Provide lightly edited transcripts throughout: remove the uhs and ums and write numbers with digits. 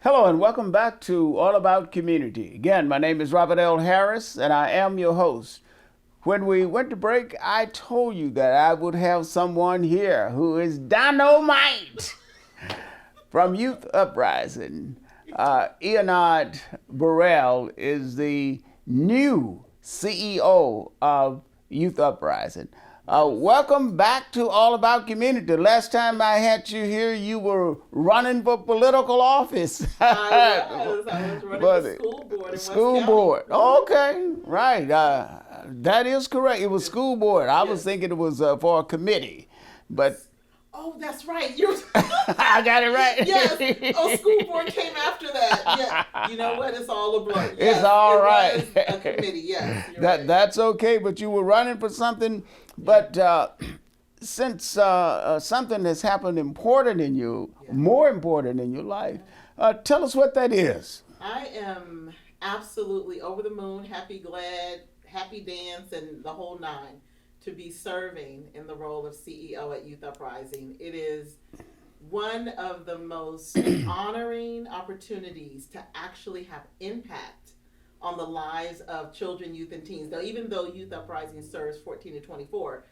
Hello and welcome back to All About Community. Again, my name is Robert L. Harris and I am your host. When we went to break, I told you that I would have someone here who is dynamite from Youth Uprising. Leonard Burrell is the new CEO of Youth Uprising. Welcome back to All About Community. Last time I had you here, you were running for political office. I was running for school board in West School County. board. Okay, right. That is correct. It was school board. I was thinking it was for a committee, but Oh, that's right. You I got it right. Yes. Oh, school board came after that. Yeah. You know what? It's all a blur. Yes, It's all right. Was a committee. Yes. You're right. That's okay. But you were running for something. But since something has happened important in you, more important in your life, tell us what that is. I am absolutely over the moon, happy, glad, happy dance, and the whole nine to be serving in the role of CEO at Youth Uprising. It is one of the most honoring opportunities to actually have impact on the lives of children, youth, and teens. Now, even though Youth Uprising serves 14 to 24,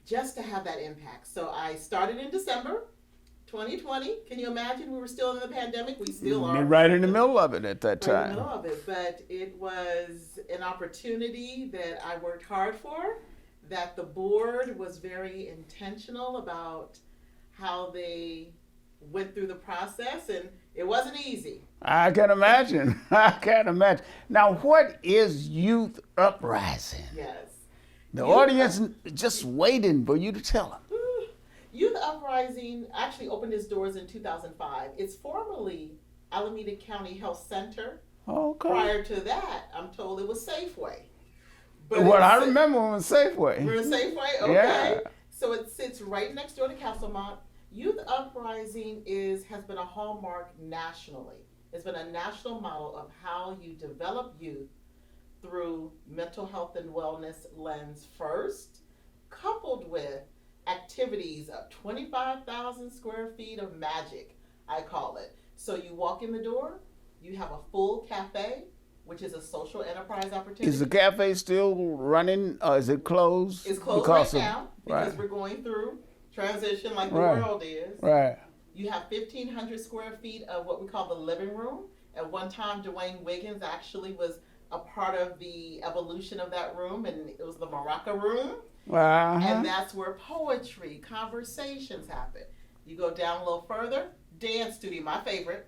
just to have that impact. So I started in December 2020. Can you imagine? We were still in the pandemic. We still are. Right in the middle of it at that Right in time. the middle of it. But it was an opportunity that I worked hard for, that the board was very intentional about how they went through the process, and it wasn't easy. I can imagine. I can imagine. Now, what is Youth Uprising? Yes. The Youth audience is just waiting for you to tell them. Youth Uprising actually opened its doors in 2005. It's formerly Alameda County Health Center. Okay. Prior to that, I'm told it was Safeway. But Well, I it's- remember when it was Safeway. We're in Safeway? Okay. Yeah. So it sits right next door to Castlemont. Youth Uprising has been a hallmark nationally. It's been a national model of how you develop youth through mental health and wellness lens first, coupled with activities of 25,000 square feet of magic, I call it. So you walk in the door, you have a full cafe, which is a social enterprise opportunity. Is the cafe still running or is it closed? It's closed because right now because right. we're going through transition like the Right. world is. Right. You have 1,500 square feet of what we call the living room. At one time, Dwayne Wiggins actually was a part of the evolution of that room, and it was the Maraca room. Uh-huh. And that's where poetry, conversations happen. You go down a little further, dance studio, my favorite.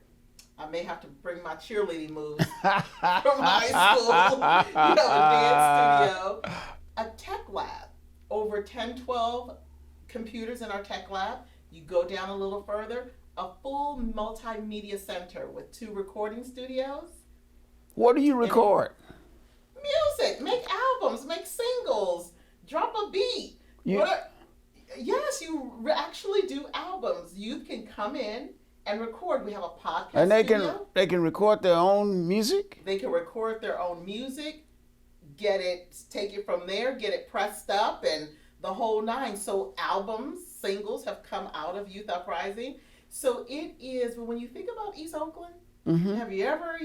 I may have to bring my cheerleading moves from high school. You have a dance studio, a tech lab, over 10, 12 computers in our tech lab. You go down a little further, a full multimedia center with 2 recording studios. What do you record? Music, make albums, make singles, drop a beat. Yes, you actually do albums. Youth can come in and record. We have a podcast And studio. they can record their own music? They can record their own music, take it from there, get it pressed up, and the whole nine. So albums, singles have come out of Youth Uprising. So it is, when you think about East Oakland, have you ever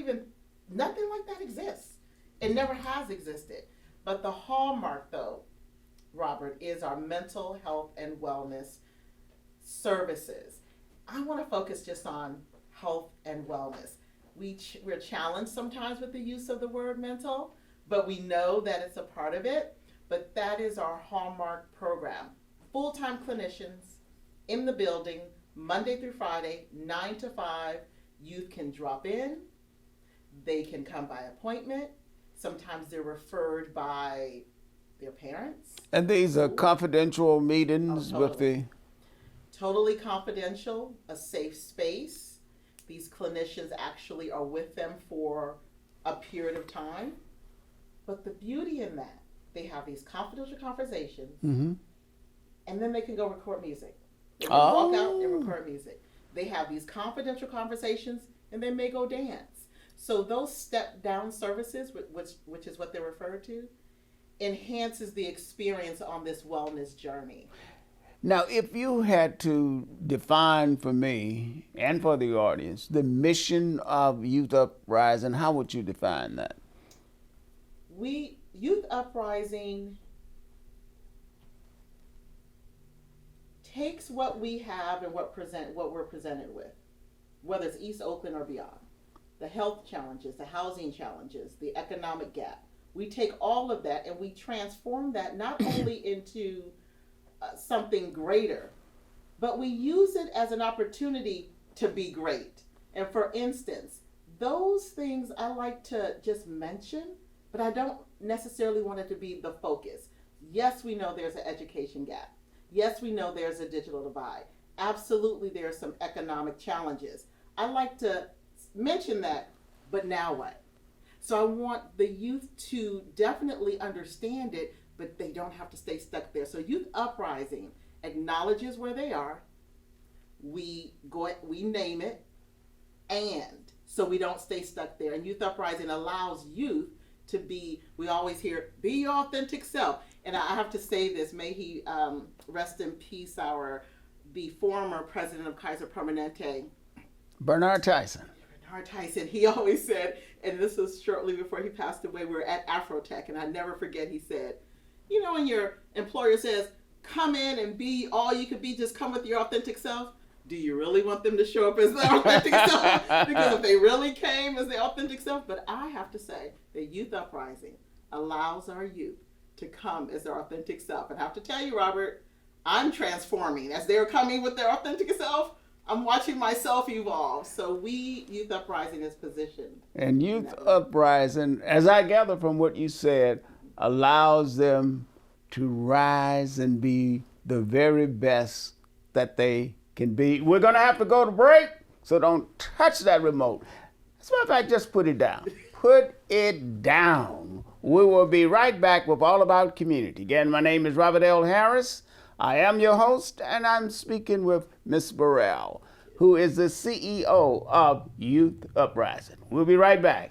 nothing like that exists. It never has existed. But the hallmark, though, Robert, is our mental health and wellness services. I want to focus just on health and wellness. We're challenged sometimes with the use of the word mental, but we know that it's a part of it. But that is our hallmark program. Full-time clinicians in the building, Monday through Friday, 9 to 5. Youth can drop in. They can come by appointment. Sometimes they're referred by their parents. And these are confidential meetings with the... Totally confidential, a safe space. These clinicians actually are with them for a period of time. But the beauty in that, they have these confidential conversations, and then they can go record music. They can walk out and record music. They have these confidential conversations, and they may go dance. So those step-down services, which is what they're referred to, enhances the experience on this wellness journey. Now, if you had to define for me and for the audience the mission of Youth Uprising, how would you define that? Youth Uprising takes what we have and what we're presented with, whether it's East Oakland or beyond. The health challenges, the housing challenges, the economic gap. We take all of that and we transform that not only into something greater, but we use it as an opportunity to be great. And for instance, those things I like to just mention, but I don't necessarily want it to be the focus. Yes, we know there's an education gap. Yes, we know there's a digital divide. Absolutely, there are some economic challenges. I like to mention that, but now what? So I want the youth to definitely understand it, but they don't have to stay stuck there. So Youth Uprising acknowledges where they are. We name it, and so we don't stay stuck there. And Youth Uprising allows youth to be, we always hear, be your authentic self. And I have to say this, may he rest in peace, the former president of Kaiser Permanente, Bernard Tyson. He always said, and this was shortly before he passed away, we were at Afrotech, and I never forget, he said, you know, when your employer says, come in and be all you could be, just come with your authentic self, do you really want them to show up as their authentic self? Because if they really came as their authentic self, but I have to say that Youth Uprising allows our youth to come as their authentic self. And I have to tell you, Robert, I'm transforming. As they're coming with their authentic self, I'm watching myself evolve. So Youth Uprising is positioned. And Youth Uprising, as I gather from what you said, allows them to rise and be the very best that they can be. We're going to have to go to break, so don't touch that remote. As a matter of fact, just put it down. Put it down. We will be right back with All About Community. Again, my name is Robert L. Harris. I am your host, and I'm speaking with Miss Burrell, who is the CEO of Youth Uprising. We'll be right back.